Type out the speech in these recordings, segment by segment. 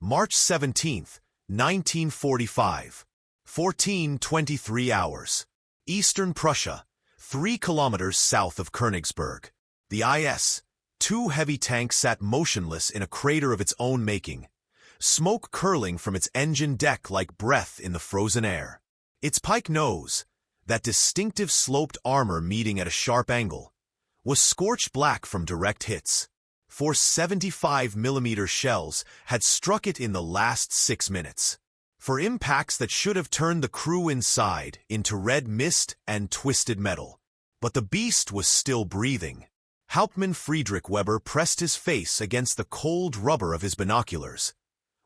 March 17, 1945. 14:23 hours. Eastern Prussia, 3 kilometers south of Königsberg. The IS-2 heavy tank sat motionless in a crater of its own making, smoke curling from its engine deck like breath in the frozen air. Its pike nose, that distinctive sloped armor meeting at a sharp angle, was scorched black from direct hits. 4 75mm shells had struck it in the last 6 minutes. For impacts that should have turned the crew inside into red mist and twisted metal. But the beast was still breathing. Hauptmann Friedrich Weber pressed his face against the cold rubber of his binoculars,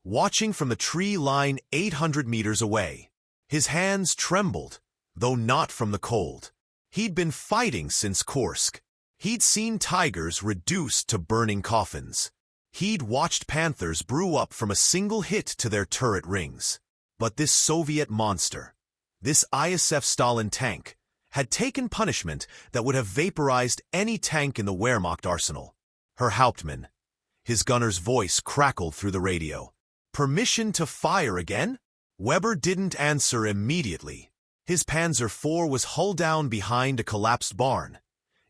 watching from the tree line 800 meters away. His hands trembled, though not from the cold. He'd been fighting since Kursk. He'd seen Tigers reduced to burning coffins. He'd watched Panthers brew up from a single hit to their turret rings. But this Soviet monster, this ISF Stalin tank, had taken punishment that would have vaporized any tank in the Wehrmacht arsenal. Her Hauptmann. His gunner's voice crackled through the radio. Permission to fire again? Weber didn't answer immediately. His Panzer IV was hull down behind a collapsed barn,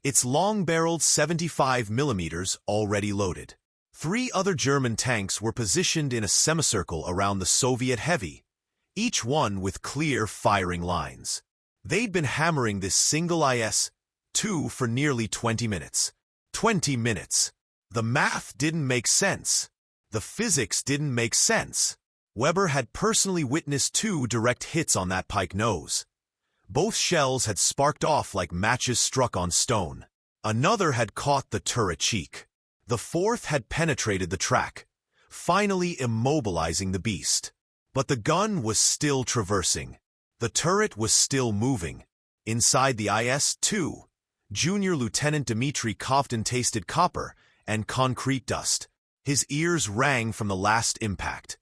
its long-barreled 75mm already loaded. 3 other German tanks were positioned in a semicircle around the Soviet heavy, each one with clear firing lines. They'd been hammering this single IS-2 for nearly 20 minutes. 20 minutes. The math didn't make sense. The physics didn't make sense. Weber had personally witnessed 2 direct hits on that pike nose. Both shells had sparked off like matches struck on stone. Another had caught the turret cheek. The 4th had penetrated the track, finally immobilizing the beast. But the gun was still traversing. The turret was still moving. Inside the IS-2, Junior Lieutenant Dmitry Kovtun tasted copper and concrete dust. His ears rang from the last impact.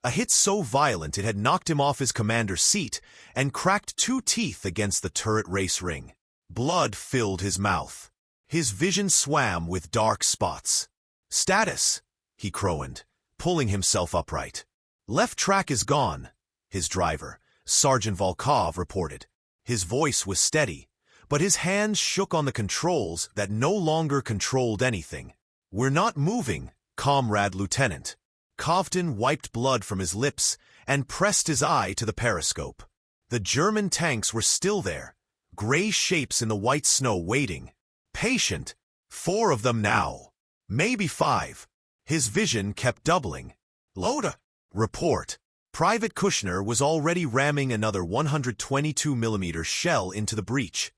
A hit so violent it had knocked him off his commander's seat and cracked 2 teeth against the turret race ring. Blood filled his mouth. His vision swam with dark spots. "Status," he crowed, pulling himself upright. "Left track is gone," his driver, Sergeant Volkov, reported. His voice was steady, but his hands shook on the controls that no longer controlled anything. "We're not moving, Comrade Lieutenant." Kovtun wiped blood from his lips and pressed his eye to the periscope. The German tanks were still there, gray shapes in the white snow waiting. Patient. 4 of them now. Maybe 5. His vision kept doubling. "Load. Report." Private Kushner was already ramming another 122mm shell into the breach,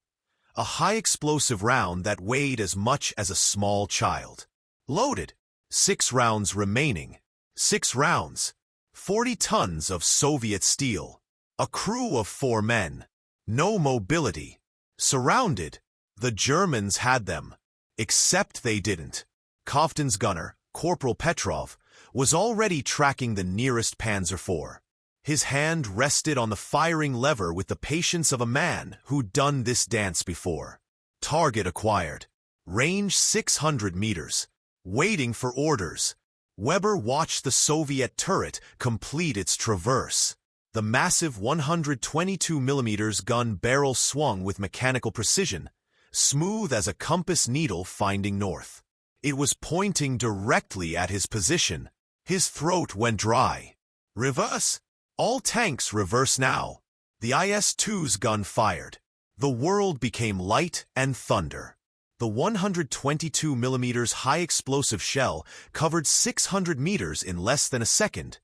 a high-explosive round that weighed as much as a small child. "Loaded. 6 rounds remaining." 6 rounds. 40 tons of Soviet steel. A crew of 4 men. No mobility. Surrounded. The Germans had them. Except they didn't. Kovtun's gunner, Corporal Petrov, was already tracking the nearest Panzer IV. His hand rested on the firing lever with the patience of a man who'd done this dance before. Target acquired. Range 600 meters. Waiting for orders. Weber watched the Soviet turret complete its traverse. The massive 122mm gun barrel swung with mechanical precision, smooth as a compass needle finding north. It was pointing directly at his position. His throat went dry. "Reverse! All tanks reverse now." The IS-2's gun fired. The world became light and thunder. The 122mm high-explosive shell covered 600 meters in less than a second.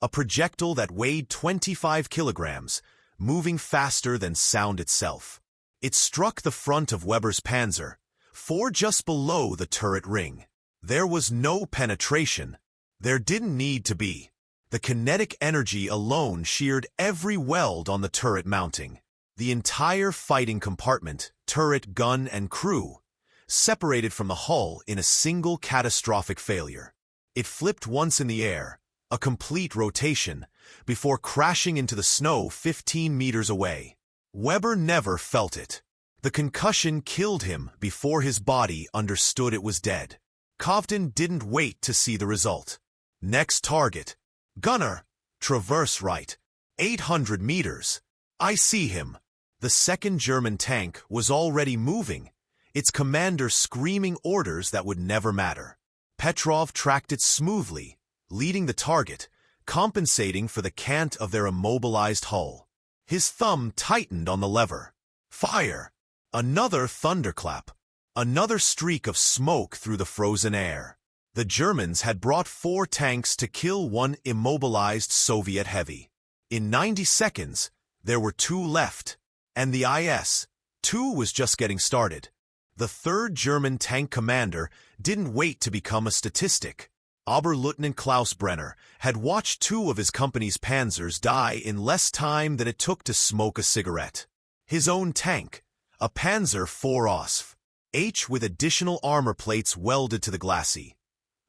A projectile that weighed 25 kilograms, moving faster than sound itself. It struck the front of Weber's Panzer IV just below the turret ring. There was no penetration. There didn't need to be. The kinetic energy alone sheared every weld on the turret mounting. The entire fighting compartment, turret, gun, and crew, separated from the hull in a single catastrophic failure. It flipped once in the air, a complete rotation, before crashing into the snow 15 meters away. Weber never felt it. The concussion killed him before his body understood it was dead. Kovtun didn't wait to see the result. Next target. Gunner, traverse right. 800 meters. I see him. The second German tank was already moving, its commander screaming orders that would never matter. Petrov tracked it smoothly, leading the target, compensating for the cant of their immobilized hull. His thumb tightened on the lever. Fire! Another thunderclap. Another streak of smoke through the frozen air. The Germans had brought 4 tanks to kill one immobilized Soviet heavy. In 90 seconds, there were 2 left, and the IS-2 was just getting started. The third German tank commander didn't wait to become a statistic. Oberleutnant Klaus Brenner had watched 2 of his company's panzers die in less time than it took to smoke a cigarette. His own tank, a Panzer IV H with additional armor plates welded to the glacis,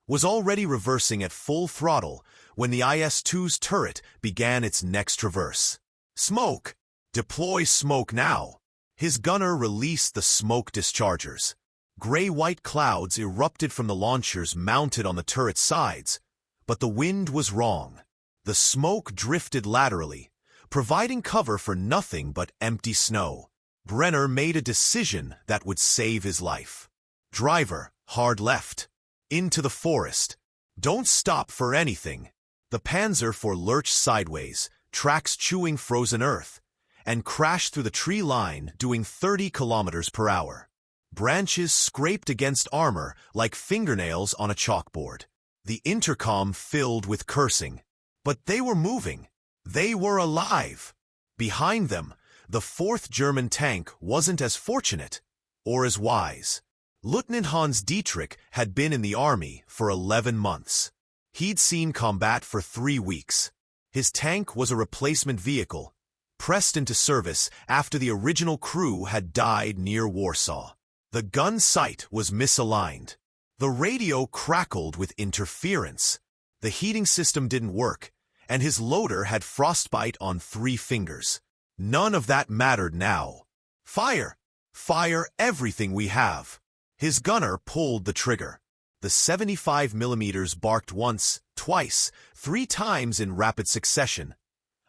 was already reversing at full throttle when the IS-2's turret began its next traverse. Smoke! Deploy smoke now! His gunner released the smoke dischargers. Gray-white clouds erupted from the launchers mounted on the turret's sides, but the wind was wrong. The smoke drifted laterally, providing cover for nothing but empty snow. Brenner made a decision that would save his life. Driver, hard left. Into the forest. Don't stop for anything. The Panzer IV lurched sideways, tracks chewing frozen earth, and crashed through the tree line doing 30 kilometers per hour. Branches scraped against armor like fingernails on a chalkboard. The intercom filled with cursing. But they were moving. They were alive. Behind them, the 4th German tank wasn't as fortunate or as wise. Lieutenant Hans Dietrich had been in the army for 11 months. He'd seen combat for 3 weeks. His tank was a replacement vehicle, pressed into service after the original crew had died near Warsaw. The gun sight was misaligned. The radio crackled with interference. The heating system didn't work, and his loader had frostbite on 3 fingers. None of that mattered now. Fire! Fire everything we have! His gunner pulled the trigger. The 75 millimeters barked once, twice, 3 times in rapid succession.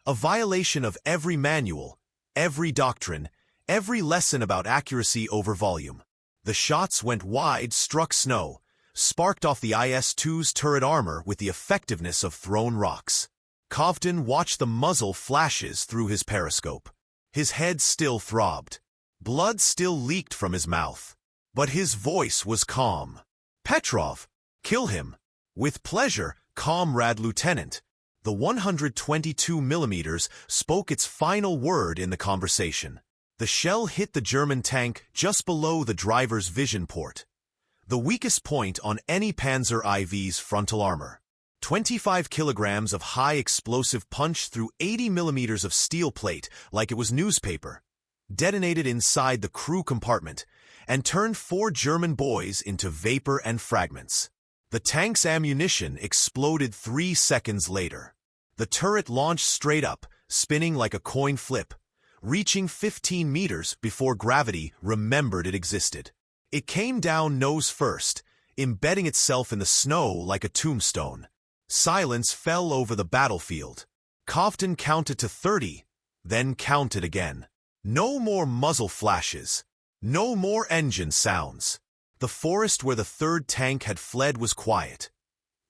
A violation of every manual, every doctrine, every lesson about accuracy over volume. The shots went wide, struck snow, sparked off the IS-2's turret armor with the effectiveness of thrown rocks. Kovtun watched the muzzle flashes through his periscope. His head still throbbed. Blood still leaked from his mouth. But his voice was calm. Petrov, kill him. With pleasure, comrade lieutenant. The 122 millimeters spoke its final word in the conversation. The shell hit the German tank just below the driver's vision port, the weakest point on any Panzer IV's frontal armor. 25 kilograms of high explosive punch through 80 millimeters of steel plate like it was newspaper, detonated inside the crew compartment, and turned 4 German boys into vapor and fragments. The tank's ammunition exploded 3 seconds later. The turret launched straight up, spinning like a coin flip, reaching 15 meters before gravity remembered it existed. It came down nose first, embedding itself in the snow like a tombstone. Silence fell over the battlefield. Kovtun counted to 30, then counted again. No more muzzle flashes. No more engine sounds. The forest where the 3rd tank had fled was quiet.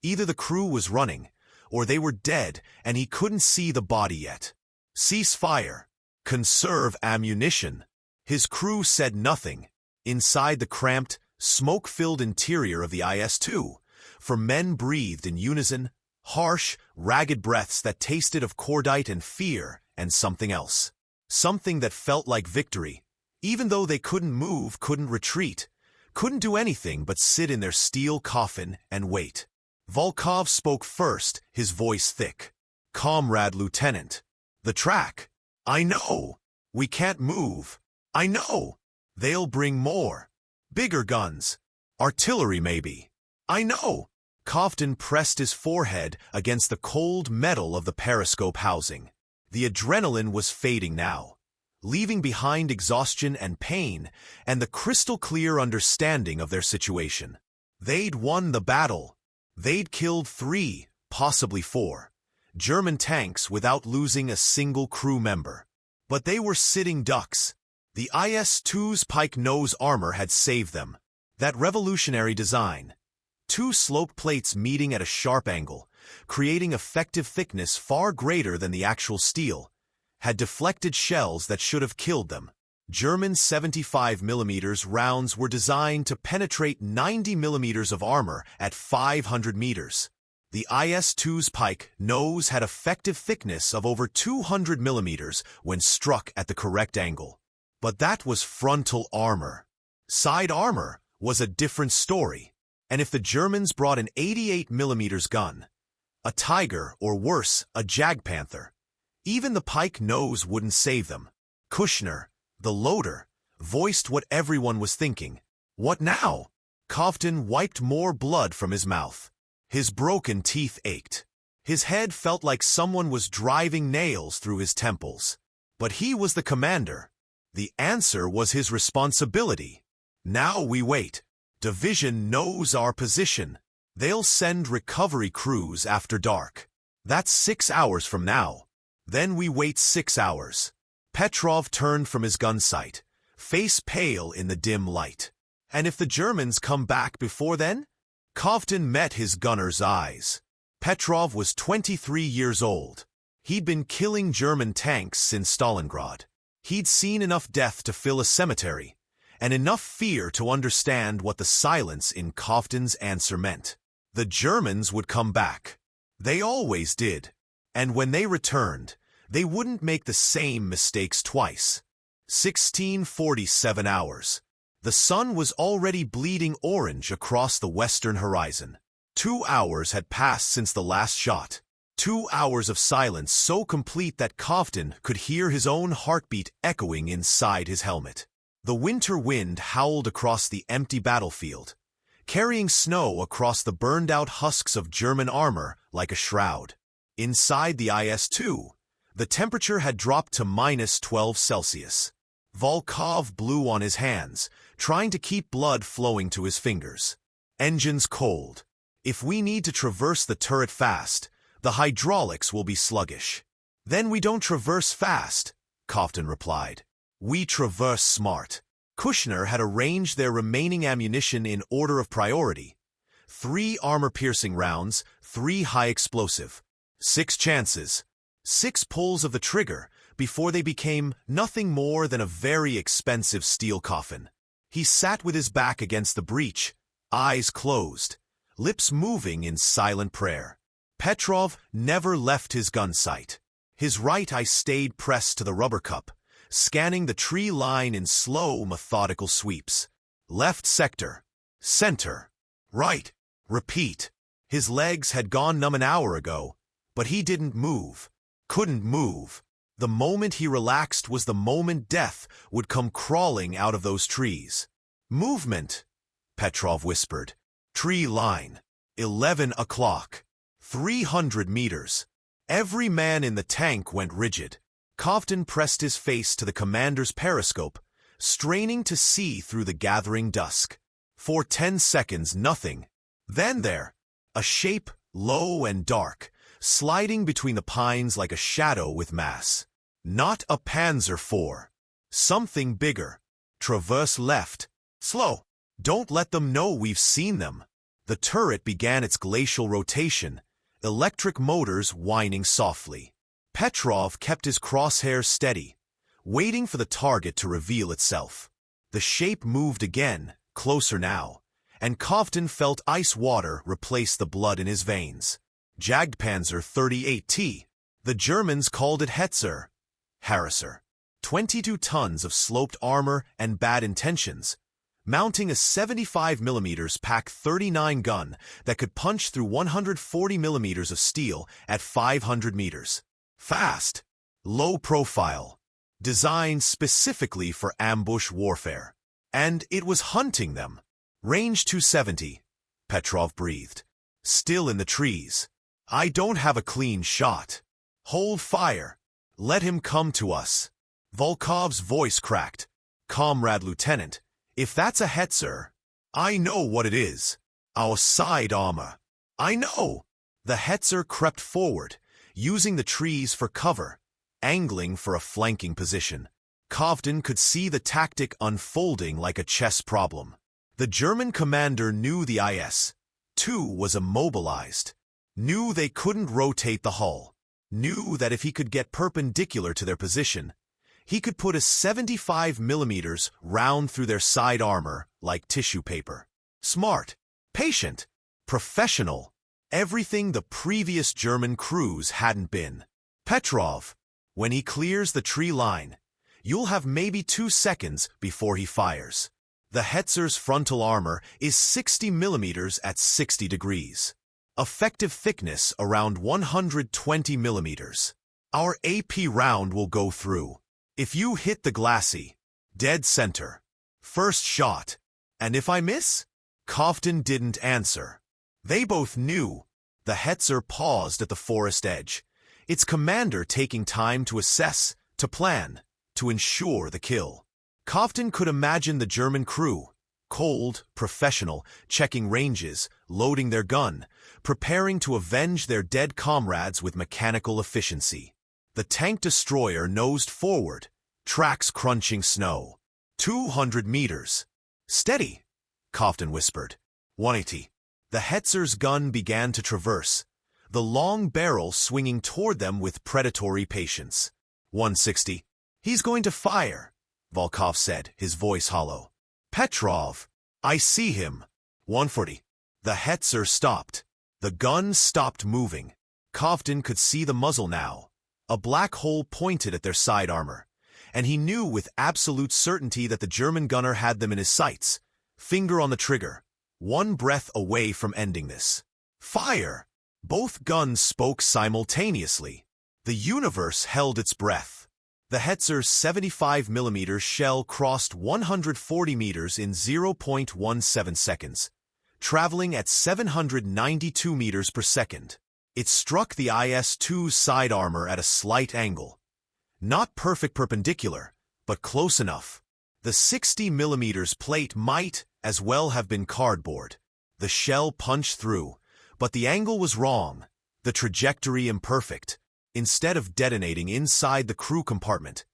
Either the crew was running, or they were dead and he couldn't see the body yet. Cease fire. Conserve ammunition. His crew said nothing. Inside the cramped, smoke-filled interior of the IS-2, for men breathed in unison, harsh, ragged breaths that tasted of cordite and fear and something else. Something that felt like victory, even though they couldn't move, couldn't retreat, couldn't do anything but sit in their steel coffin and wait. Volkov spoke first, his voice thick. Comrade Lieutenant. The track. I know. We can't move. I know. They'll bring more. Bigger guns. Artillery maybe. I know. Kovtun pressed his forehead against the cold metal of the periscope housing. The adrenaline was fading now, leaving behind exhaustion and pain and the crystal-clear understanding of their situation. They'd won the battle. They'd killed 3, possibly 4. German tanks without losing a single crew member. But they were sitting ducks. The IS-2's pike nose armor had saved them. That revolutionary design, two sloped plates meeting at a sharp angle, creating effective thickness far greater than the actual steel, had deflected shells that should have killed them. German 75mm rounds were designed to penetrate 90mm of armor at 500 meters. The IS-2's pike nose had effective thickness of over 200mm when struck at the correct angle. But that was frontal armor. Side armor was a different story. And if the Germans brought an 88mm gun, a Tiger, or worse, a Jag Panther, even the pike nose wouldn't save them. Kushner, the loader, voiced what everyone was thinking. What now? Kovtun wiped more blood from his mouth. His broken teeth ached. His head felt like someone was driving nails through his temples. But he was the commander. The answer was his responsibility. Now we wait. Division knows our position. They'll send recovery crews after dark. That's 6 hours from now. Then we wait 6 hours. Petrov turned from his gun sight, face pale in the dim light. And if the Germans come back before then? Kovtun met his gunner's eyes. Petrov was 23 years old. He'd been killing German tanks since Stalingrad. He'd seen enough death to fill a cemetery, and enough fear to understand what the silence in Kovtun's answer meant. The Germans would come back. They always did. And when they returned, they wouldn't make the same mistakes twice. 1647 hours. The sun was already bleeding orange across the western horizon. 2 hours had passed since the last shot. 2 hours of silence so complete that Kovtun could hear his own heartbeat echoing inside his helmet. The winter wind howled across the empty battlefield, carrying snow across the burned-out husks of German armor like a shroud. Inside the IS-2, the temperature had dropped to -12 Celsius. Volkov blew on his hands, trying to keep blood flowing to his fingers. Engines cold. If we need to traverse the turret fast, the hydraulics will be sluggish. Then we don't traverse fast, Kovtun replied. We traverse smart. Kushner had arranged their remaining ammunition in order of priority. 3 armor-piercing rounds, 3 high-explosive. 6 chances. 6 pulls of the trigger before they became nothing more than a very expensive steel coffin. He sat with his back against the breech, eyes closed, lips moving in silent prayer. Petrov never left his gun sight. His right eye stayed pressed to the rubber cup, scanning the tree line in slow, methodical sweeps. Left sector. Center. Right. Repeat. His legs had gone numb an hour ago, but he didn't move. Couldn't move. The moment he relaxed was the moment death would come crawling out of those trees. Movement, Petrov whispered. Tree line. 11 o'clock. 300 meters. Every man in the tank went rigid. Kovtun pressed his face to the commander's periscope, straining to see through the gathering dusk. For 10 seconds, nothing. Then there, a shape, low and dark, sliding between the pines like a shadow with mass. Not a Panzer IV. Something bigger. Traverse left. Slow. Don't let them know we've seen them. The turret began its glacial rotation, electric motors whining softly. Petrov kept his crosshairs steady, waiting for the target to reveal itself. The shape moved again, closer now, and Kovtun felt ice water replace the blood in his veins. Jagdpanzer 38T. The Germans called it Hetzer. Harrisser. 22 tons of sloped armor and bad intentions, mounting a 75mm Pak 39 gun that could punch through 140mm of steel at 500 meters. Fast. Low profile. Designed specifically for ambush warfare. And it was hunting them. Range 270. Petrov breathed. Still in the trees. I don't have a clean shot. Hold fire. Let him come to us. Volkov's voice cracked. Comrade Lieutenant, if that's a Hetzer, I know what it is. Our side armor. I know. The Hetzer crept forward, using the trees for cover, angling for a flanking position. Cobden could see the tactic unfolding like a chess problem. The German commander knew the IS-2 was immobilized, knew they couldn't rotate the hull, knew that if he could get perpendicular to their position, he could put a 75 mm round through their side armor like tissue paper. Smart, patient, professional, everything the previous German crews hadn't been. Petrov, when he clears the tree line, you'll have maybe 2 seconds before he fires. The Hetzer's frontal armor is 60 mm at 60 degrees. Effective thickness around 120 mm. Our AP round will go through. If you hit the glacis, dead center, first shot, and if I miss? Cobden didn't answer. They both knew. The Hetzer paused at the forest edge, its commander taking time to assess, to plan, to ensure the kill. Cobden could imagine the German crew, cold, professional, checking ranges, loading their gun, preparing to avenge their dead comrades with mechanical efficiency. The tank destroyer nosed forward, tracks crunching snow. 200 meters. Steady, Cobden whispered. 180. The Hetzer's gun began to traverse, the long barrel swinging toward them with predatory patience. 160. He's going to fire, Volkov said, his voice hollow. Petrov, I see him. 140. The Hetzer stopped. The gun stopped moving. Cobden could see the muzzle now. A black hole pointed at their side armor, and he knew with absolute certainty that the German gunner had them in his sights. Finger on the trigger, one breath away from ending this. Fire! Both guns spoke simultaneously. The universe held its breath. The Hetzer's 75 mm shell crossed 140 meters in 0.17 seconds, traveling at 792 meters per second. It struck the IS-2's side armor at a slight angle. Not perfect perpendicular, but close enough. The 60 mm plate might as well have been cardboard. The shell punched through, but the angle was wrong, the trajectory imperfect. Instead of detonating inside the crew compartment,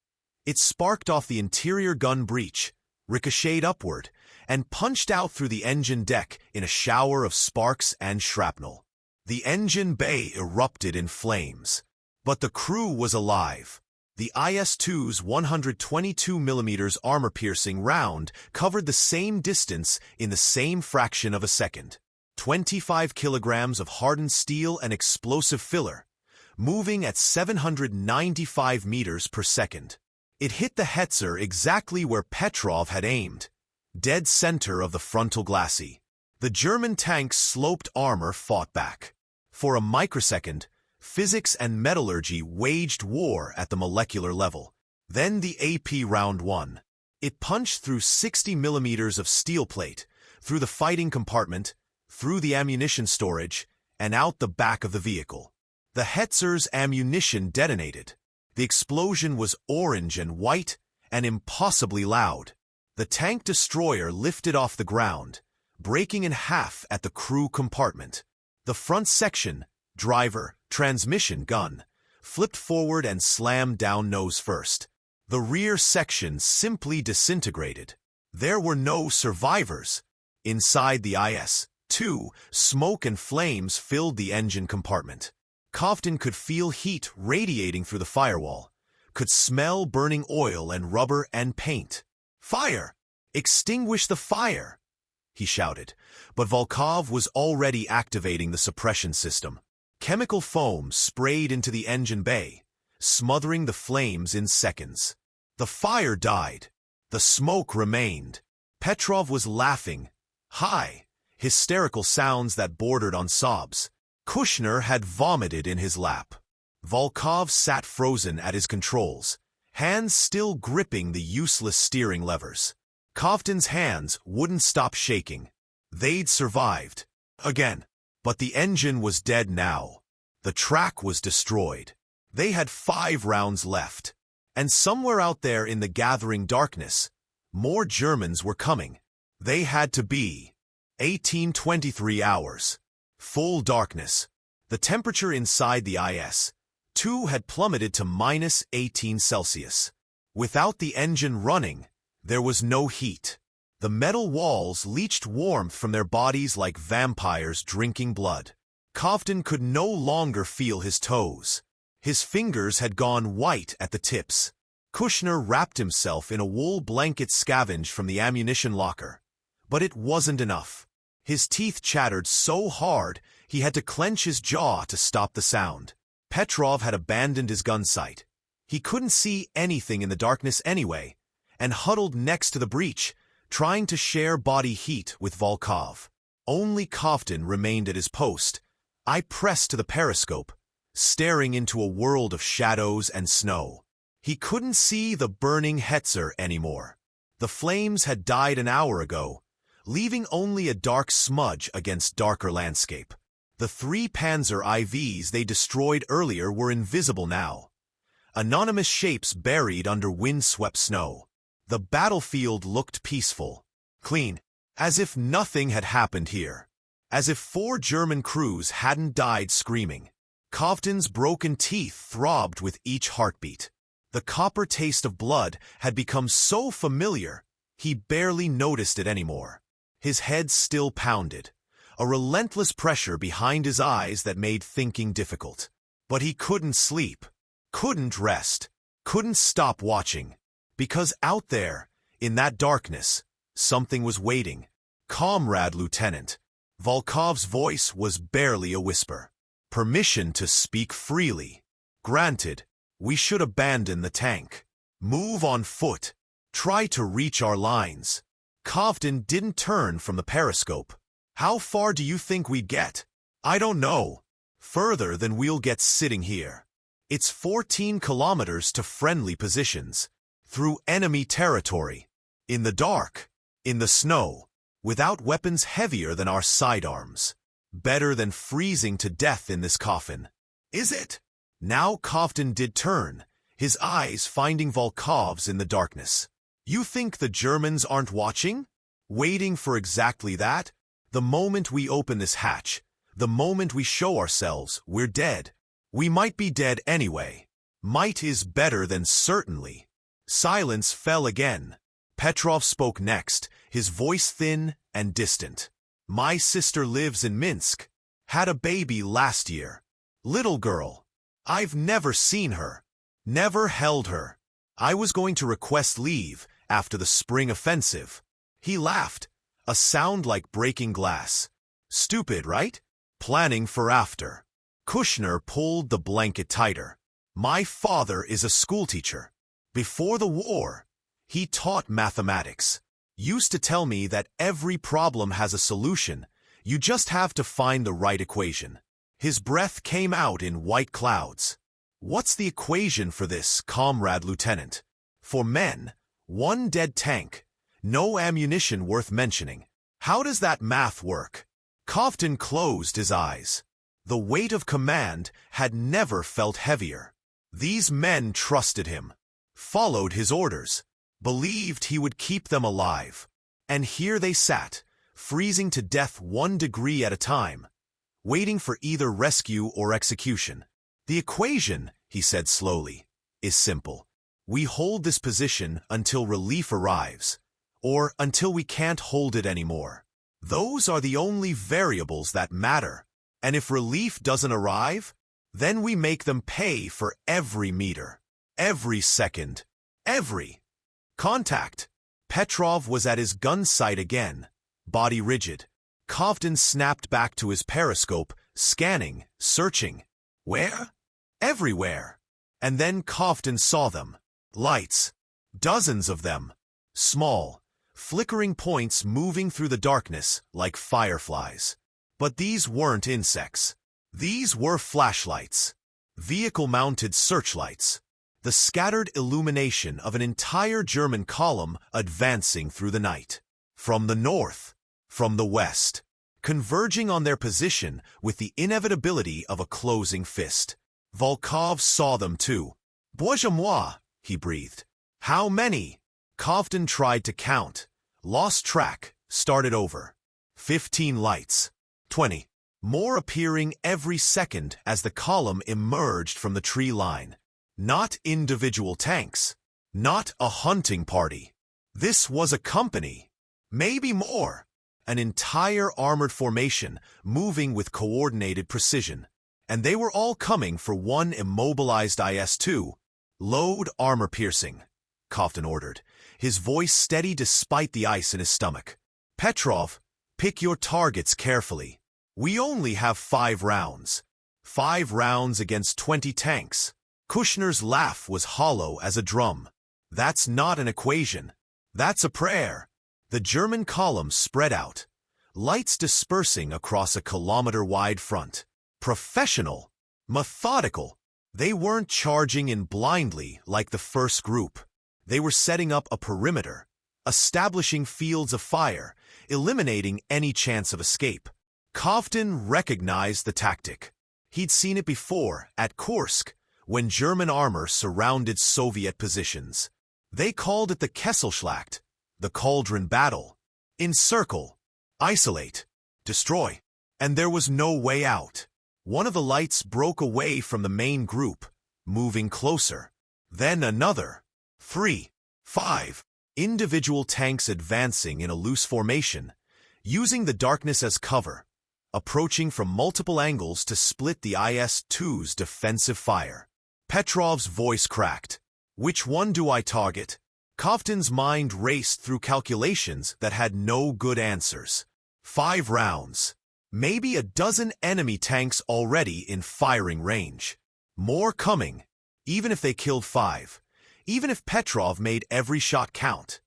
it sparked off the interior gun breech, ricocheted upward, and punched out through the engine deck in a shower of sparks and shrapnel. The engine bay erupted in flames, but the crew was alive. The IS-2's 122 mm armor-piercing round covered the same distance in the same fraction of a second. 25 kilograms of hardened steel and explosive filler, moving at 795 meters per second. It hit the Hetzer exactly where Petrov had aimed, dead center of the frontal glacis. The German tank's sloped armor fought back. For a microsecond, physics and metallurgy waged war at the molecular level. Then the AP round won. It punched through 60 millimeters of steel plate, through the fighting compartment, through the ammunition storage, and out the back of the vehicle. The Hetzer's ammunition detonated. The explosion was orange and white and impossibly loud. The tank destroyer lifted off the ground, breaking in half at the crew compartment. The front section, driver, transmission gun, flipped forward and slammed down nose first. The rear section simply disintegrated. There were no survivors. Inside the IS-2, smoke and flames filled the engine compartment. Cobden could feel heat radiating through the firewall, could smell burning oil and rubber and paint. Fire! Extinguish the fire! He shouted, but Volkov was already activating the suppression system. Chemical foam sprayed into the engine bay, smothering the flames in seconds. The fire died. The smoke remained. Petrov was laughing, high, hysterical sounds that bordered on sobs. Kushner had vomited in his lap. Volkov sat frozen at his controls, hands still gripping the useless steering levers. Cobden's hands wouldn't stop shaking. They'd survived. Again. But the engine was dead now. The track was destroyed. They had 5 rounds left. And somewhere out there in the gathering darkness, more Germans were coming. They had to be. 18-23 hours. Full darkness. The temperature inside the IS-2 IS-2 had plummeted to -18°C. Without the engine running, there was no heat. The metal walls leached warmth from their bodies like vampires drinking blood. Cofton could no longer feel his toes. His fingers had gone white at the tips. Kushner wrapped himself in a wool blanket scavenged from the ammunition locker. But it wasn't enough. His teeth chattered so hard he had to clench his jaw to stop the sound. Petrov had abandoned his gun sight. He couldn't see anything in the darkness anyway, and huddled next to the breach, trying to share body heat with Volkov. Only Cofton remained at his post. I pressed to the periscope, staring into a world of shadows and snow. He couldn't see the burning Hetzer anymore. The flames had died an hour ago, leaving only a dark smudge against darker landscape. The 3 Panzer IVs they destroyed earlier were invisible now. Anonymous shapes buried under wind-swept snow. The battlefield looked peaceful, clean, as if nothing had happened here. As if 4 German crews hadn't died screaming. Cofton's broken teeth throbbed with each heartbeat. The copper taste of blood had become so familiar, he barely noticed it anymore. His head still pounded, a relentless pressure behind his eyes that made thinking difficult. But he couldn't sleep, couldn't rest, couldn't stop watching. Because out there, in that darkness, something was waiting. "Comrade Lieutenant." Volkov's voice was barely a whisper. "Permission to speak freely. Granted, we should abandon the tank. Move on foot. Try to reach our lines." Cofton didn't turn from the periscope. "How far do you think we'd get?" "I don't know. Further than we'll get sitting here. It's 14 kilometers to friendly positions. Through enemy territory. In the dark. In the snow. Without weapons heavier than our sidearms. Better than freezing to death in this coffin." "Is it?" Now Cofton did turn, his eyes finding Volkov's in the darkness. "You think the Germans aren't watching? Waiting for exactly that? The moment we open this hatch, the moment we show ourselves, we're dead. We might be dead anyway. Might is better than certainly." Silence fell again. Petrov spoke next, his voice thin and distant. "My sister lives in Minsk. Had a baby last year. Little girl. I've never seen her. Never held her. I was going to request leave after the spring offensive." He laughed, a sound like breaking glass. "Stupid, right? Planning for after." Kushner pulled the blanket tighter. "My father is a schoolteacher. Before the war, he taught mathematics. Used to tell me that every problem has a solution, you just have to find the right equation." His breath came out in white clouds. "What's the equation for this, Comrade Lieutenant? For men, 1 dead tank, no ammunition worth mentioning. How does that math work?" Cofton closed his eyes. The weight of command had never felt heavier. These men trusted him. Followed his orders, believed he would keep them alive. And here they sat, freezing to death 1 degree at a time, waiting for either rescue or execution. "The equation," he said slowly, "is simple. We hold this position until relief arrives, or until we can't hold it anymore. Those are the only variables that matter. And if relief doesn't arrive, then we make them pay for every meter. Every second. Every contact." Petrov was at his gun sight again, body rigid. Cofton snapped back to his periscope, scanning, searching. Where? Everywhere. And then Cofton saw them. Lights. Dozens of them. Small, flickering points moving through the darkness like fireflies. But these weren't insects. These were flashlights. Vehicle-mounted searchlights. The scattered illumination of an entire German column advancing through the night. From the north, from the west, converging on their position with the inevitability of a closing fist. Volkov saw them too. "Bоже moi," he breathed. "How many?" Cofton tried to count, lost track, started over. 15 lights. 20. more appearing every second as the column emerged from the tree line. Not individual tanks, not a hunting party. This was a company, maybe more, an entire armored formation moving with coordinated precision. And they were all coming for one immobilized IS-2. "Load armor-piercing," Koftin ordered, his voice steady despite the ice in his stomach. "Petrov, pick your targets carefully. We only have 5 rounds. 5 rounds against 20 tanks." Kushner's laugh was hollow as a drum. "That's not an equation. That's a prayer." The German column spread out, lights dispersing across a kilometer-wide front. Professional, methodical. They weren't charging in blindly like the first group. They were setting up a perimeter, establishing fields of fire, eliminating any chance of escape. Koftin recognized the tactic. He'd seen it before at Kursk, when German armor surrounded Soviet positions. They called it the Kesselschlacht, the Cauldron Battle. Encircle, isolate, destroy. And there was no way out. One of the lights broke away from the main group, moving closer. Then another. 3, 5. Individual tanks advancing in a loose formation, using the darkness as cover, approaching from multiple angles to split the IS-2's defensive fire. Petrov's voice cracked. "Which one do I target?" Koftin's mind raced through calculations that had no good answers. 5 rounds. Maybe a dozen enemy tanks already in firing range. More coming, even if they killed 5. Even if Petrov made every shot count.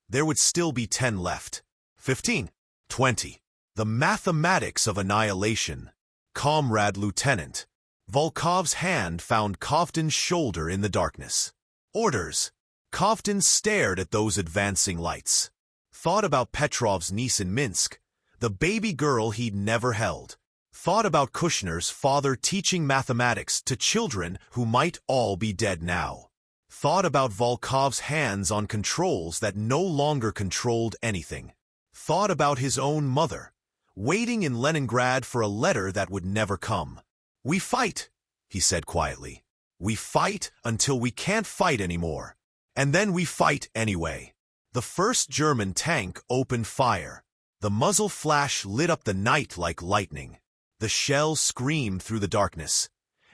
There would still be 10 left. 15, 20. The mathematics of annihilation. "Comrade Lieutenant." Volkov's hand found Koftin's shoulder in the darkness. "Orders." Koftin stared at those advancing lights. Thought about Petrov's niece in Minsk, the baby girl he'd never held. Thought about Kushner's father teaching mathematics to children who might all be dead now. Thought about Volkov's hands on controls that no longer controlled anything. Thought about his own mother, waiting in Leningrad for a letter that would never come. "We fight," he said quietly. "We fight until we can't fight anymore. And then we fight anyway." The first German tank opened fire. The muzzle flash lit up the night like lightning. The shell screamed through the darkness.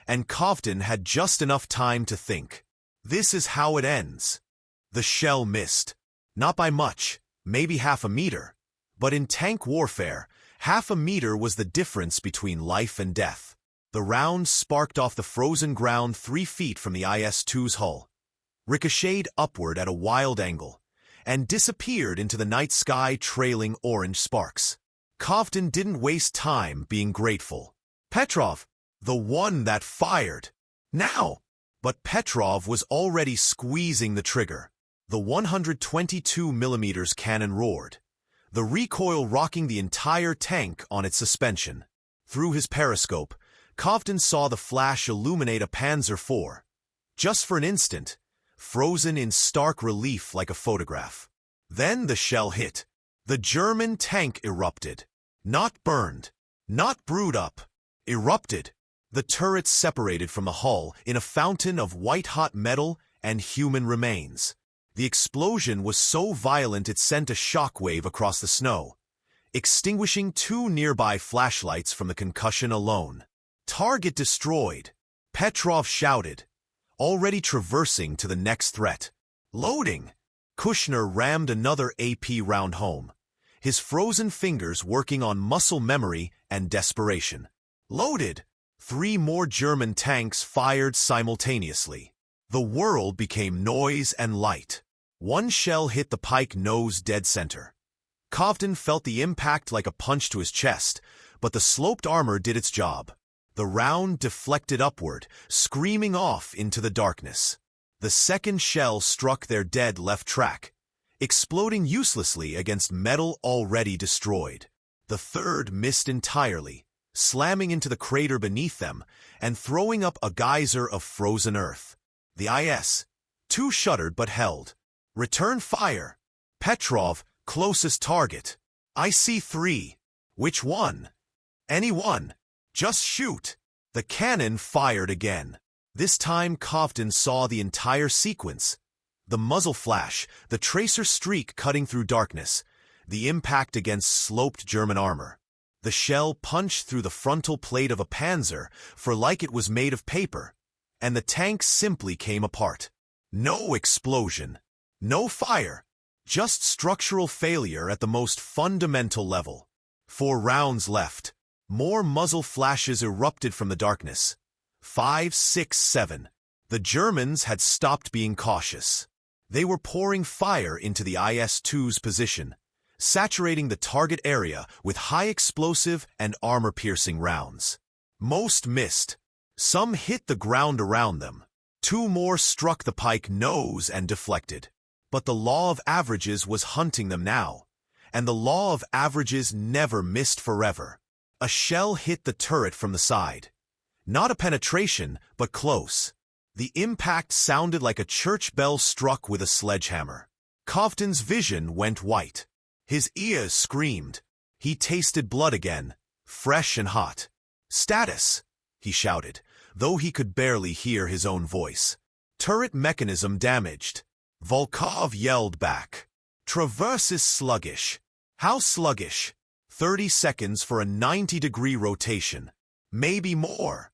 And Koftin had just enough time to think. This is how it ends. The shell missed. Not by much, maybe half a meter. But in tank warfare, half a meter was the difference between life and death. The round sparked off the frozen ground 3 feet from the IS-2's hull, ricocheted upward at a wild angle, and disappeared into the night sky trailing orange sparks. Koftin didn't waste time being grateful. Petrov, the one that fired. Now! But Petrov was already squeezing the trigger. The 122mm cannon roared, the recoil rocking the entire tank on its suspension. Through his periscope, Koftin saw the flash illuminate a Panzer IV. Just for an instant, frozen in stark relief like a photograph. Then the shell hit. The German tank erupted. Not burned, not brewed up. Erupted. The turrets separated from the hull in a fountain of white-hot metal and human remains. The explosion was so violent it sent a shockwave across the snow, extinguishing 2 nearby flashlights from the concussion alone. "Target destroyed," Petrov shouted, already traversing to the next threat. "Loading!" Kushner rammed another AP round home, his frozen fingers working on muscle memory and desperation. "Loaded!" 3 more German tanks fired simultaneously. The world became noise and light. One shell hit the pike nose dead center. Koftin felt the impact like a punch to his chest, but the sloped armor did its job. The round deflected upward, screaming off into the darkness. The second shell struck their dead left track, exploding uselessly against metal already destroyed. The third missed entirely, slamming into the crater beneath them and throwing up a geyser of frozen earth. The IS-2 shuddered but held. "Return fire." Petrov, closest target. "I see 3. Which one?" Anyone? Just shoot. The cannon fired again. This time Cofton saw the entire sequence. The muzzle flash, the tracer streak cutting through darkness, the impact against sloped German armor. The shell punched through the frontal plate of a Panzer for like it was made of paper, and the tank simply came apart. No explosion. No fire. Just structural failure at the most fundamental level. 4 rounds left. More muzzle flashes erupted from the darkness. 5, 6, 7. The Germans had stopped being cautious. They were pouring fire into the IS-2's position, saturating the target area with high-explosive and armor-piercing rounds. Most missed. Some hit the ground around them. 2 more struck the pike nose and deflected. But the law of averages was hunting them now, and the law of averages never missed forever. A shell hit the turret from the side. Not a penetration, but close. The impact sounded like a church bell struck with a sledgehammer. Cofton's vision went white. His ears screamed. He tasted blood again, fresh and hot. "Status!" he shouted, though he could barely hear his own voice. "Turret mechanism damaged." Volkov yelled back. "Traverse is sluggish." "How sluggish?" 30 seconds for a 90-degree rotation. Maybe more.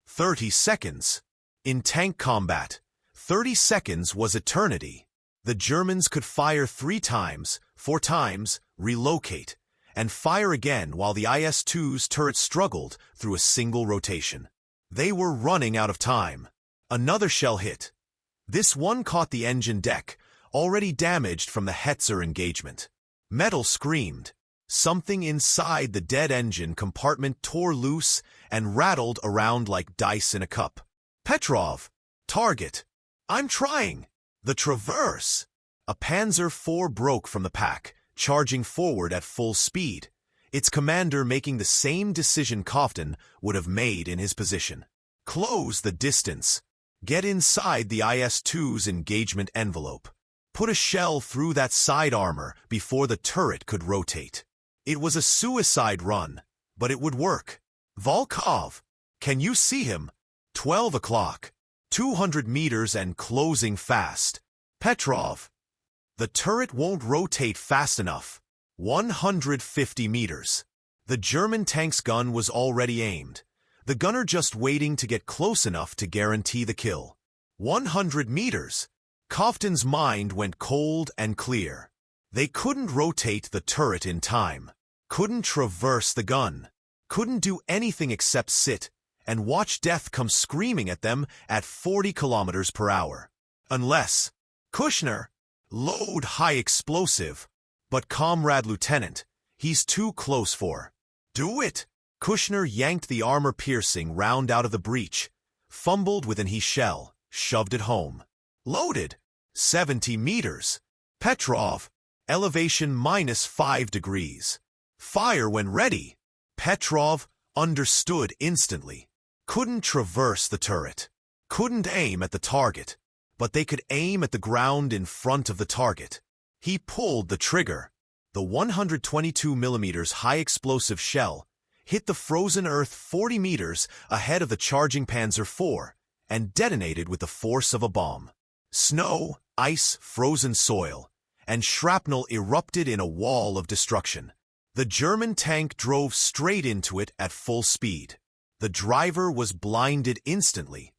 30 seconds. In tank combat, 30 seconds was eternity. The Germans could fire 3 times, 4 times, relocate, and fire again while the IS-2's turret struggled through a single rotation. They were running out of time. Another shell hit. This one caught the engine deck, already damaged from the Hetzer engagement. Metal screamed. Something inside the dead engine compartment tore loose and rattled around like dice in a cup. "Petrov! Target! I'm trying!" The traverse! A Panzer IV broke from the pack, charging forward at full speed, its commander making the same decision Cofton would have made in his position. Close the distance. Get inside the IS-2's engagement envelope. Put a shell through that side armor before the turret could rotate. It was a suicide run, but it would work. "Volkov! Can you see him?" 12 o'clock. 200 meters and closing fast. "Petrov! The turret won't rotate fast enough." 150 meters. The German tank's gun was already aimed, the gunner just waiting to get close enough to guarantee the kill. 100 meters. Cofton's mind went cold and clear. They couldn't rotate the turret in time, couldn't traverse the gun, couldn't do anything except sit and watch death come screaming at them at 40 kilometers per hour. Unless, "Kushner, load high explosive." But Comrade Lieutenant, he's too close for. "Do it." Kushner yanked the armor-piercing round out of the breech, fumbled with an he shell, shoved it home. Loaded. 70 meters. Petrov, elevation -5 degrees. Fire when ready. Petrov understood instantly. Couldn't traverse the turret. Couldn't aim at the target, but they could aim at the ground in front of the target. He pulled the trigger. The 122 mm high-explosive shell hit the frozen earth 40 meters ahead of the charging Panzer IV and detonated with the force of a bomb. Snow, ice, frozen soil, and shrapnel erupted in a wall of destruction. The German tank drove straight into it at full speed. The driver was blinded instantly,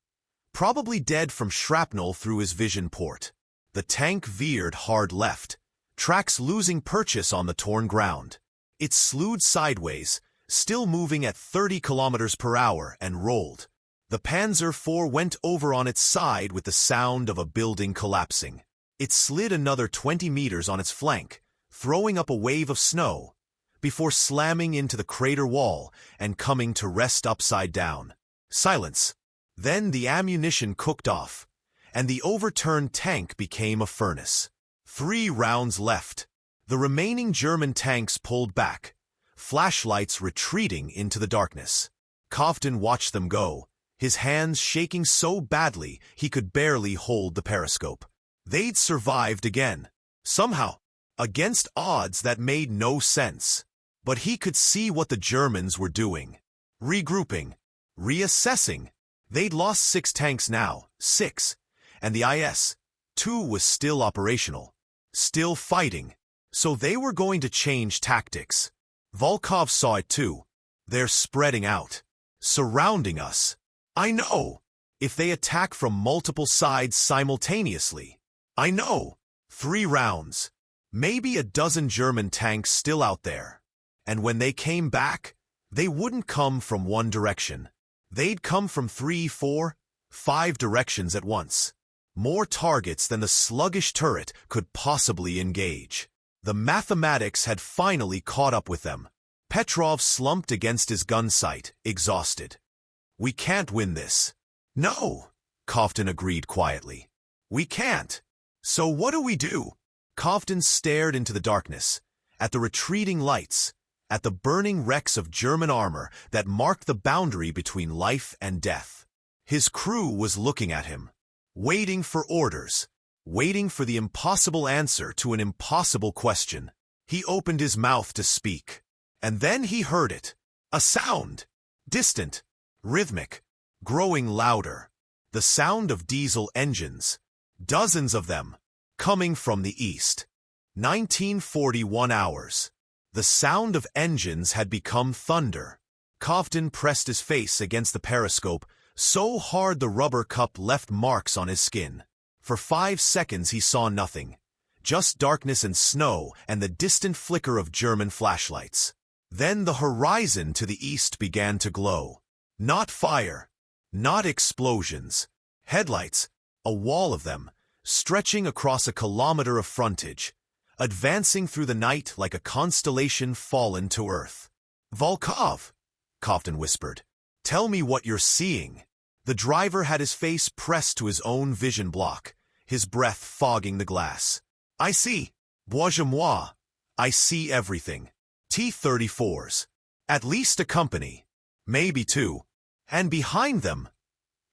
probably dead from shrapnel through his vision port. The tank veered hard left, tracks losing purchase on the torn ground. It slewed sideways, still moving at 30 kilometers per hour, and rolled. The Panzer IV went over on its side with the sound of a building collapsing. It slid another 20 meters on its flank, throwing up a wave of snow, before slamming into the crater wall and coming to rest upside down. Silence. Then the ammunition cooked off, and the overturned tank became a furnace. 3 rounds left. The remaining German tanks pulled back, flashlights retreating into the darkness. Cofton watched them go, his hands shaking so badly he could barely hold the periscope. They'd survived again. Somehow. Against odds that made no sense. But he could see what the Germans were doing. Regrouping. Reassessing. They'd lost 6 tanks now, 6. And the IS-2 was still operational. Still fighting. So they were going to change tactics. Volkov saw it too. They're spreading out. Surrounding us. I know. If they attack from multiple sides simultaneously. I know. 3 rounds. Maybe a dozen German tanks still out there. And when they came back, they wouldn't come from one direction. They'd come from 3, 4, 5 directions at once. More targets than the sluggish turret could possibly engage. The mathematics had finally caught up with them. Petrov slumped against his gun sight, exhausted. We can't win this. No, Kovtun agreed quietly. We can't. So what do we do? Kovtun stared into the darkness, at the retreating lights, at the burning wrecks of German armor that marked the boundary between life and death. His crew was looking at him, waiting for orders, waiting for the impossible answer to an impossible question. He opened his mouth to speak, and then he heard it. A sound, distant, rhythmic, growing louder. The sound of diesel engines, dozens of them, coming from the east. 1941 hours. The sound of engines had become thunder. Kovtun pressed his face against the periscope so hard the rubber cup left marks on his skin. For 5 seconds he saw nothing, just darkness and snow and the distant flicker of German flashlights. Then the horizon to the east began to glow. Not fire, not explosions. Headlights, a wall of them, stretching across a kilometer of frontage, advancing through the night like a constellation fallen to earth. Volkov, Kovtun whispered. Tell me what you're seeing. The driver had his face pressed to his own vision block, his breath fogging the glass. I see. Bouge moi. I see everything. T-34s. At least a company. Maybe 2. And behind them,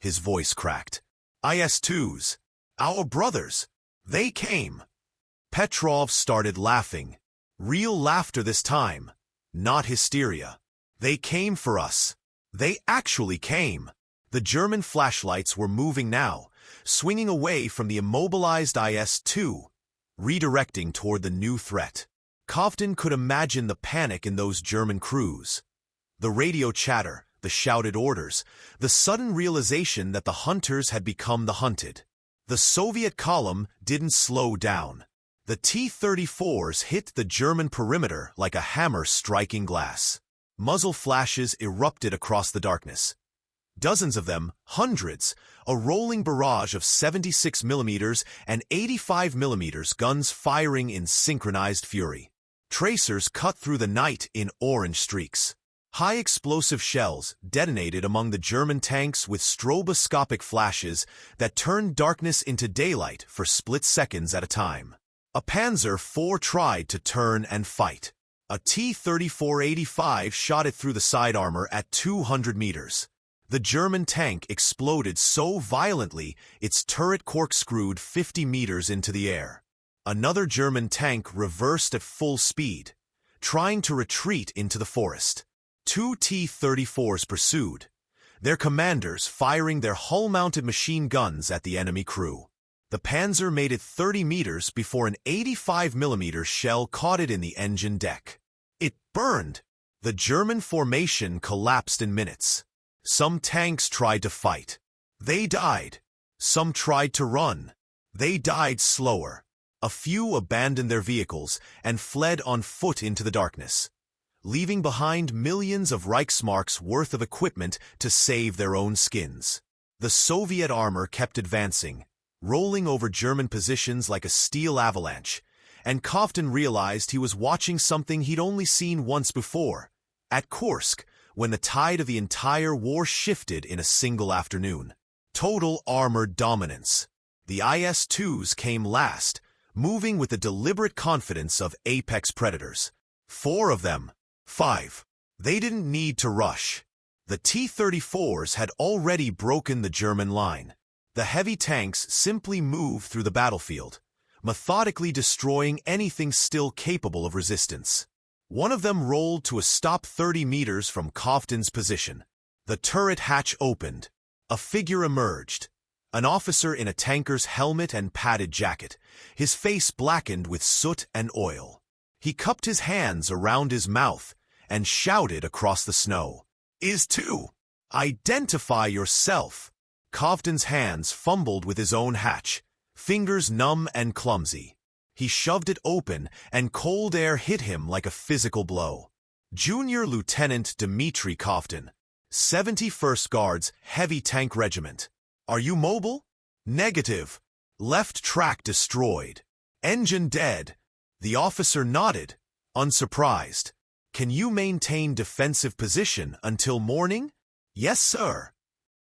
his voice cracked. IS-2s. Our brothers. They came. Petrov started laughing. Real laughter this time. Not hysteria. They came for us. They actually came. The German flashlights were moving now, swinging away from the immobilized IS-2, redirecting toward the new threat. Kovtun could imagine the panic in those German crews. The radio chatter, the shouted orders, the sudden realization that the hunters had become the hunted. The Soviet column didn't slow down. The T-34s hit the German perimeter like a hammer striking glass. Muzzle flashes erupted across the darkness. Dozens of them, hundreds, a rolling barrage of 76mm and 85mm guns firing in synchronized fury. Tracers cut through the night in orange streaks. High-explosive shells detonated among the German tanks with stroboscopic flashes that turned darkness into daylight for split seconds at a time. A Panzer IV tried to turn and fight. A T-34-85 shot it through the side armor at 200 meters. The German tank exploded so violently its turret corkscrewed 50 meters into the air. Another German tank reversed at full speed, trying to retreat into the forest. 2 T-34s pursued, their commanders firing their hull-mounted machine guns at the enemy crew. The Panzer made it 30 meters before an 85mm shell caught it in the engine deck. It burned. The German formation collapsed in minutes. Some tanks tried to fight. They died. Some tried to run. They died slower. A few abandoned their vehicles and fled on foot into the darkness, leaving behind millions of Reichsmarks worth of equipment to save their own skins. The Soviet armor kept advancing, rolling over German positions like a steel avalanche, and Kovtun realized he was watching something he'd only seen once before, at Kursk, when the tide of the entire war shifted in a single afternoon. Total armored dominance. The IS-2s came last, moving with the deliberate confidence of apex predators. 4 of them. 5. They didn't need to rush. The T-34s had already broken the German line. The heavy tanks simply moved through the battlefield, methodically destroying anything still capable of resistance. One of them rolled to a stop 30 meters from Cofton's position. The turret hatch opened. A figure emerged. An officer in a tanker's helmet and padded jacket, his face blackened with soot and oil. He cupped his hands around his mouth and shouted across the snow, "IS-2! Identify yourself!" Cofton's hands fumbled with his own hatch, fingers numb and clumsy. He shoved it open, and cold air hit him like a physical blow. Junior Lieutenant Dmitry Cofton, 71st Guards Heavy Tank Regiment. Are you mobile? Negative. Left track destroyed. Engine dead. The officer nodded, unsurprised. Can you maintain defensive position until morning? Yes, sir.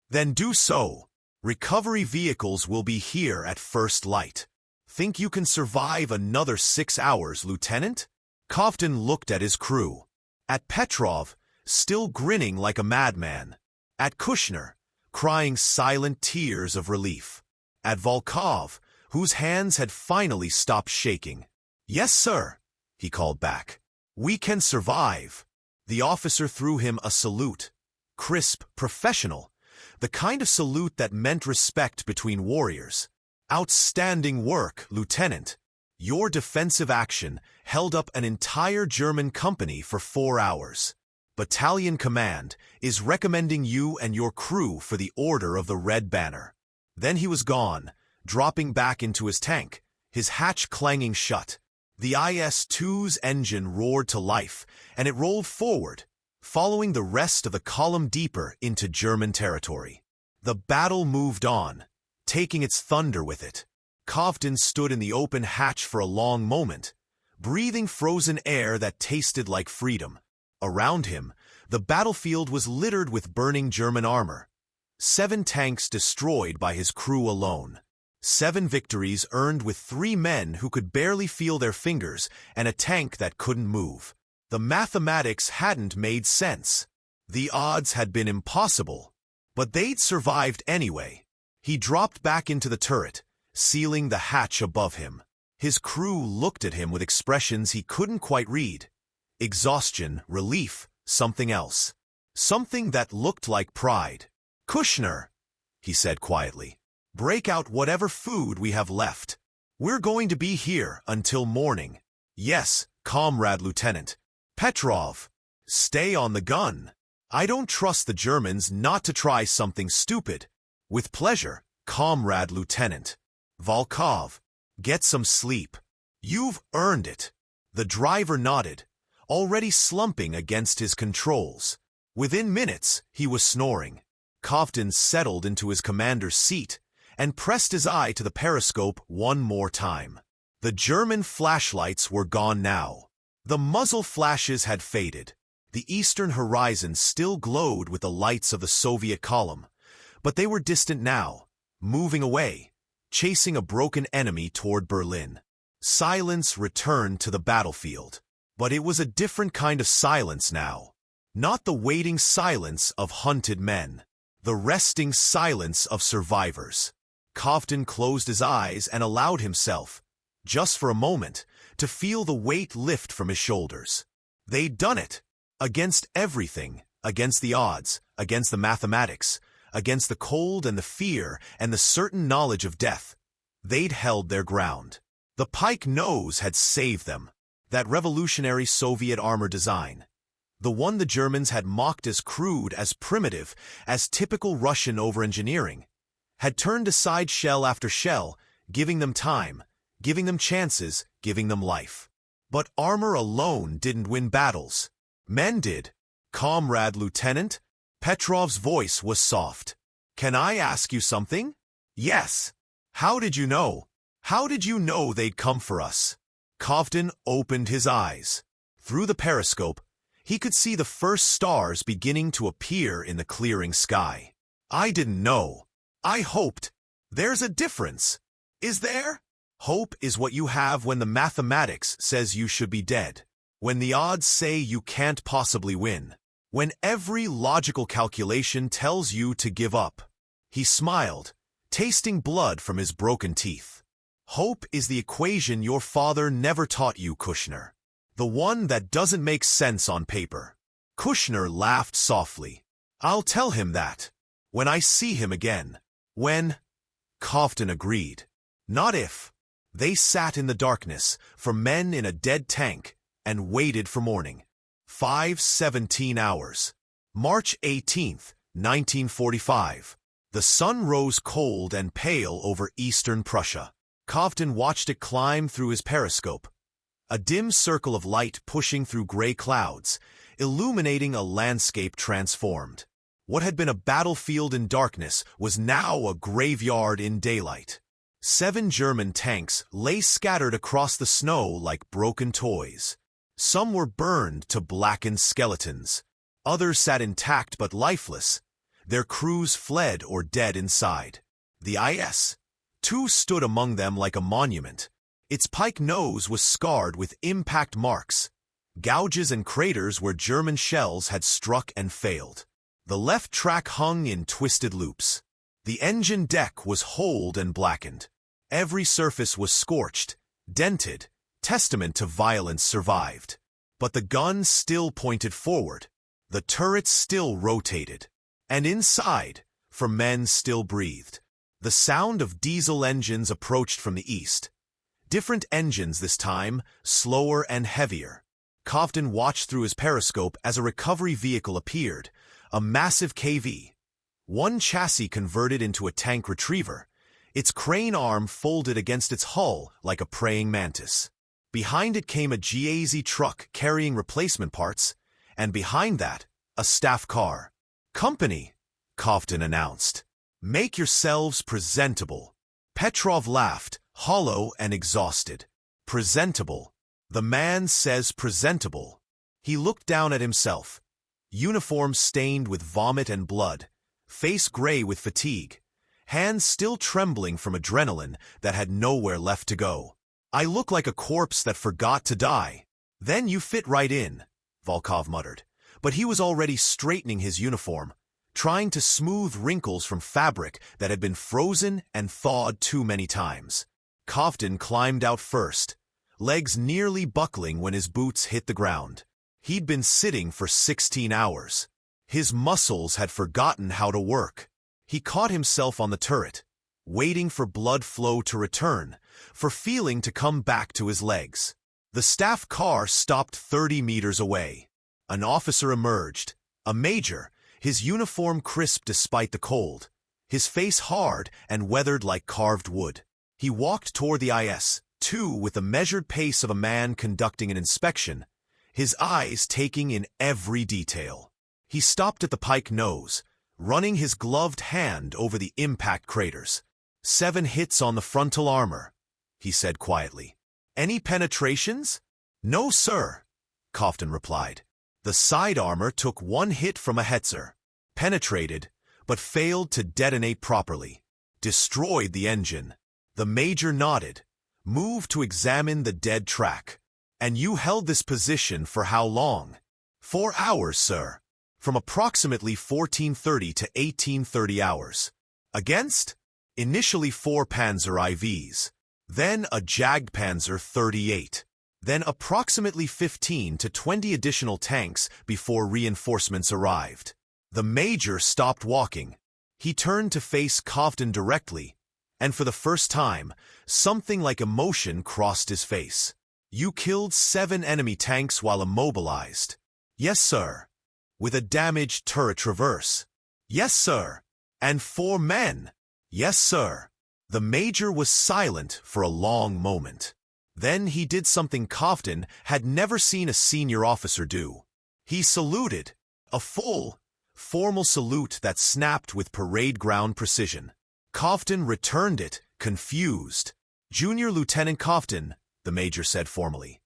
Then do so. Recovery vehicles will be here at first light. Think you can survive another 6 hours, Lieutenant? Cofton looked at his crew. At Petrov, still grinning like a madman. At Kushner, crying silent tears of relief. At Volkov, whose hands had finally stopped shaking. Yes, sir, he called back. We can survive. The officer threw him a salute. Crisp, professional. The kind of salute that meant respect between warriors. Outstanding work, Lieutenant. Your defensive action held up an entire German company for 4 hours. Battalion Command is recommending you and your crew for the Order of the Red Banner. Then he was gone, dropping back into his tank, his hatch clanging shut. The IS-2's engine roared to life, and it rolled forward, following the rest of the column deeper into German territory. The battle moved on, taking its thunder with it. Cofton stood in the open hatch for a long moment, breathing frozen air that tasted like freedom. Around him, the battlefield was littered with burning German armor. 7 tanks destroyed by his crew alone. 7 victories earned with 3 men who could barely feel their fingers and a tank that couldn't move. The mathematics hadn't made sense. The odds had been impossible, but they'd survived anyway. He dropped back into the turret, sealing the hatch above him. His crew looked at him with expressions he couldn't quite read. Exhaustion, relief, something else. Something that looked like pride. "Kushner," he said quietly, "break out whatever food we have left. We're going to be here until morning." "Yes, Comrade Lieutenant." "Petrov, stay on the gun. I don't trust the Germans not to try something stupid." "With pleasure, Comrade Lieutenant." "Volkov, get some sleep. You've earned it." The driver nodded, already slumping against his controls. Within minutes, he was snoring. Cofton settled into his commander's seat and pressed his eye to the periscope one more time. The German flashlights were gone now. The muzzle flashes had faded. The eastern horizon still glowed with the lights of the Soviet column, but they were distant now, moving away, chasing a broken enemy toward Berlin. Silence returned to the battlefield, but it was a different kind of silence now. Not the waiting silence of hunted men, the resting silence of survivors. Cofton closed his eyes and allowed himself, just for a moment, to feel the weight lift from his shoulders. They'd done it. Against everything, against the odds, against the mathematics, against the cold and the fear and the certain knowledge of death. They'd held their ground. The Pike nose had saved them. That revolutionary Soviet armor design. The one the Germans had mocked as crude, as primitive, as typical Russian over-engineering, had turned aside shell after shell, giving them time, giving them chances, giving them life. But armor alone didn't win battles. Men did. "Comrade Lieutenant," Petrov's voice was soft. "Can I ask you something?" "Yes." "How did you know? How did you know they'd come for us?" Cofton opened his eyes. Through the periscope, he could see the first stars beginning to appear in the clearing sky. "I didn't know. I hoped. There's a difference. Is there? Hope is what you have when the mathematics says you should be dead. When the odds say you can't possibly win. When every logical calculation tells you to give up." He smiled, tasting blood from his broken teeth. "Hope is the equation your father never taught you, Kushner. The one that doesn't make sense on paper. Kushner laughed softly. I'll tell him that. When I see him again. When? Kovtun agreed. Not if. They sat in the darkness, for men in a dead tank, and waited for morning. 5:17 hours. March 18th, 1945. The sun rose cold and pale over eastern Prussia. Kovtun watched it climb through his periscope. A dim circle of light pushing through gray clouds, illuminating a landscape transformed. What had been a battlefield in darkness was now a graveyard in daylight. 7 German tanks lay scattered across the snow like broken toys. Some were burned to blackened skeletons. Others sat intact but lifeless, their crews fled or dead inside. The IS-2 stood among them like a monument. Its pike nose was scarred with impact marks, gouges and craters where German shells had struck and failed. The left track hung in twisted loops. The engine deck was holed and blackened. Every surface was scorched, dented, testament to violence survived. But the guns still pointed forward. The turrets still rotated. And inside, for men still breathed. The sound of diesel engines approached from the east. Different engines this time, slower and heavier. Kovtun watched through his periscope as a recovery vehicle appeared, a massive KV. One chassis converted into a tank retriever, its crane arm folded against its hull like a praying mantis. Behind it came a GAZ truck carrying replacement parts, and behind that, a staff car. Company, Kovtun announced. Make yourselves presentable. Petrov laughed, hollow and exhausted. Presentable. The man says presentable. He looked down at himself. Uniform stained with vomit and blood, face gray with fatigue, hands still trembling from adrenaline that had nowhere left to go. I look like a corpse that forgot to die. Then you fit right in, Volkov muttered. But he was already straightening his uniform, trying to smooth wrinkles from fabric that had been frozen and thawed too many times. Kovtun climbed out first, legs nearly buckling when his boots hit the ground. He'd been sitting for 16 hours. His muscles had forgotten how to work. He caught himself on the turret, waiting for blood flow to return, for feeling to come back to his legs. The staff car stopped 30 meters away. An officer emerged, a major, his uniform crisp despite the cold, his face hard and weathered like carved wood. He walked toward the IS-2 with the measured pace of a man conducting an inspection, his eyes taking in every detail. He stopped at the pike nose, running his gloved hand over the impact craters. 7 hits on the frontal armor, he said quietly. Any penetrations? No, sir, Kovtun replied. The side armor took 1 hit from a Hetzer, penetrated, but failed to detonate properly. Destroyed the engine. The major nodded, moved to examine the dead track. And you held this position for how long? 4 hours, sir. From approximately 1430 to 1830 hours. Against? Initially 4 Panzer IVs. Then a Jagdpanzer 38. Then approximately 15 to 20 additional tanks before reinforcements arrived. The major stopped walking. He turned to face Kovtun directly, and for the first time, something like emotion crossed his face. You killed 7 enemy tanks while immobilized. Yes, sir. With a damaged turret traverse. Yes, sir. And 4 men. Yes, sir. The major was silent for a long moment. Then he did something Kovtun had never seen a senior officer do. He saluted, a full, formal salute that snapped with parade ground precision. Kovtun returned it, confused. Junior Lieutenant Kovtun, the major said formally.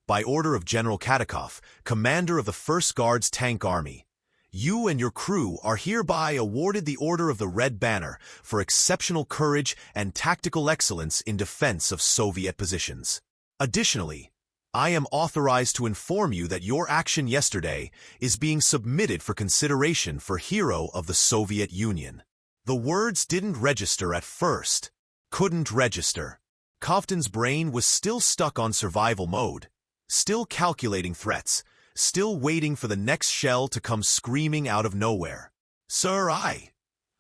By order of General Katakov, commander of the 1st Guards Tank Army, you and your crew are hereby awarded the Order of the Red Banner for exceptional courage and tactical excellence in defense of Soviet positions. Additionally, I am authorized to inform you that your action yesterday is being submitted for consideration for Hero of the Soviet Union. The words didn't register at first. Couldn't register. Kovtun's brain was still stuck on survival mode. still calculating threats, still waiting for the next shell to come screaming out of nowhere. Sir,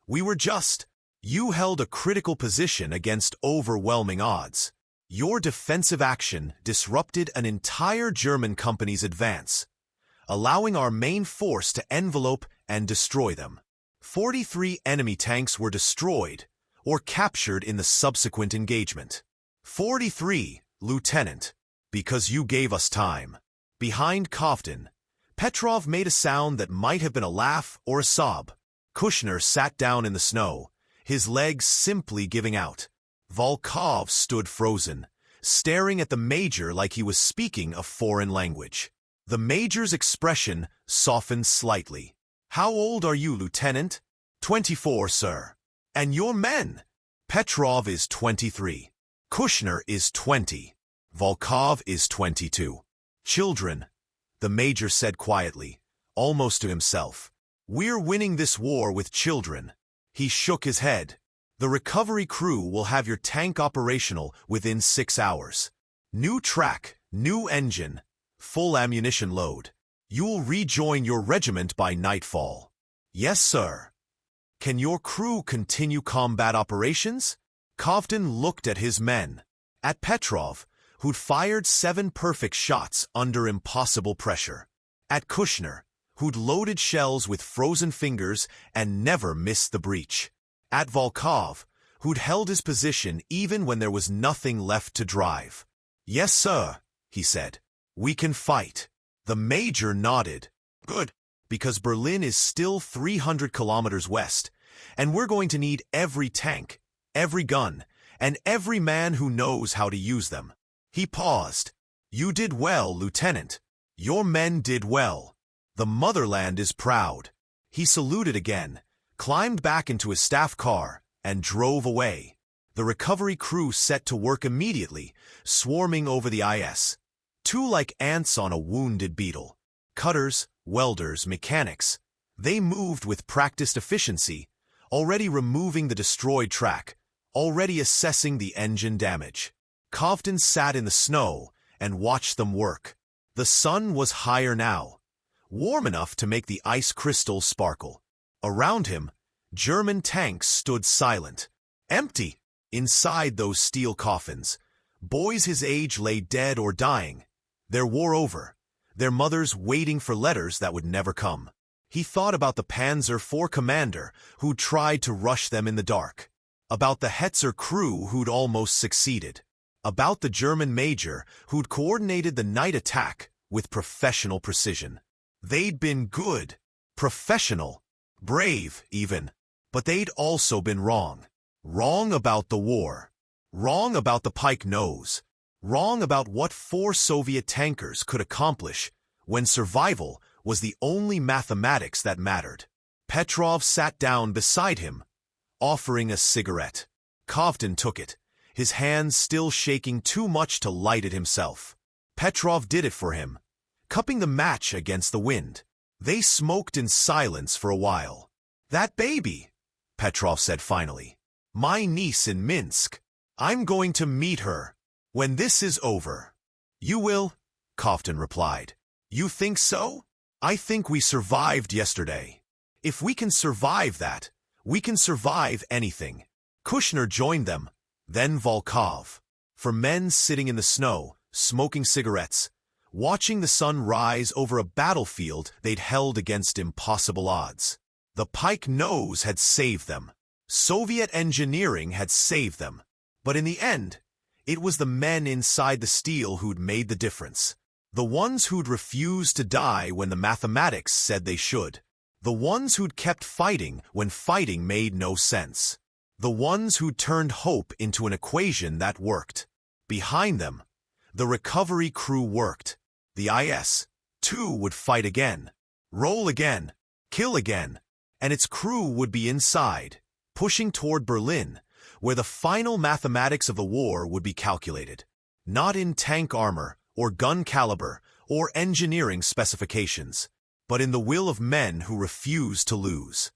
we were just. You held a critical position against overwhelming odds. Your defensive action disrupted an entire German company's advance, allowing our main force to envelope and destroy them. 43 enemy tanks were destroyed or captured in the subsequent engagement. 43, Lieutenant, because you gave us time. Behind Kovtun, Petrov made a sound that might have been a laugh or a sob. Kushner sat down in the snow, his legs simply giving out. Volkov stood frozen, staring at the major like he was speaking a foreign language. The major's expression softened slightly. How old are you, Lieutenant? 24, sir. And your men? Petrov is 23. Kushner is 20. Volkov is 22. Children, the major said quietly, almost to himself. We're winning this war with children. He shook his head. The recovery crew will have your tank operational within 6 hours. New track, new engine, full ammunition load. You'll rejoin your regiment by nightfall. Yes, sir. Can your crew continue combat operations? Kovtun looked at his men. At Petrov, who'd fired 7 perfect shots under impossible pressure. At Kushner, who'd loaded shells with frozen fingers and never missed the breach. At Volkov, who'd held his position even when there was nothing left to drive. Yes, sir, he said. We can fight. The major nodded. Good, because Berlin is still 300 kilometers west, and we're going to need every tank, every gun, and every man who knows how to use them. He paused. You did well, Lieutenant. Your men did well. The motherland is proud. He saluted again, climbed back into his staff car, and drove away. The recovery crew set to work immediately, swarming over the IS-2 like ants on a wounded beetle. Cutters, welders, mechanics. They moved with practiced efficiency, already removing the destroyed track, already assessing the engine damage. Kovtun sat in the snow and watched them work. The sun was higher now, warm enough to make the ice crystals sparkle. Around him, German tanks stood silent, empty. Inside those steel coffins, boys his age lay dead or dying, their war over, their mothers waiting for letters that would never come. He thought about the Panzer IV commander who'd tried to rush them in the dark, about the Hetzer crew who'd almost succeeded, about the German major who'd coordinated the night attack with professional precision. They'd been good, professional, brave even, but they'd also been wrong. Wrong about the war, wrong about the Pike Nose, wrong about what 4 Soviet tankers could accomplish when survival was the only mathematics that mattered. Petrov sat down beside him, offering a cigarette. Kovtun took it, his hands still shaking too much to light it himself. Petrov did it for him, cupping the match against the wind. They smoked in silence for a while. That baby, Petrov said finally. My niece in Minsk. I'm going to meet her when this is over. You will, Kovtun replied. You think so? I think we survived yesterday. If we can survive that, we can survive anything. Kushner joined them, then Volkov. For men sitting in the snow, smoking cigarettes, watching the sun rise over a battlefield they'd held against impossible odds. The Pike Nose had saved them. Soviet engineering had saved them. But in the end, it was the men inside the steel who'd made the difference. The ones who'd refused to die when the mathematics said they should. The ones who'd kept fighting when fighting made no sense. The ones who'd turned hope into an equation that worked. Behind them, the recovery crew worked. The IS-2 would fight again, roll again, kill again, and its crew would be inside, pushing toward Berlin, where the final mathematics of the war would be calculated. Not in tank armor, or gun caliber, or engineering specifications, but in the will of men who refused to lose.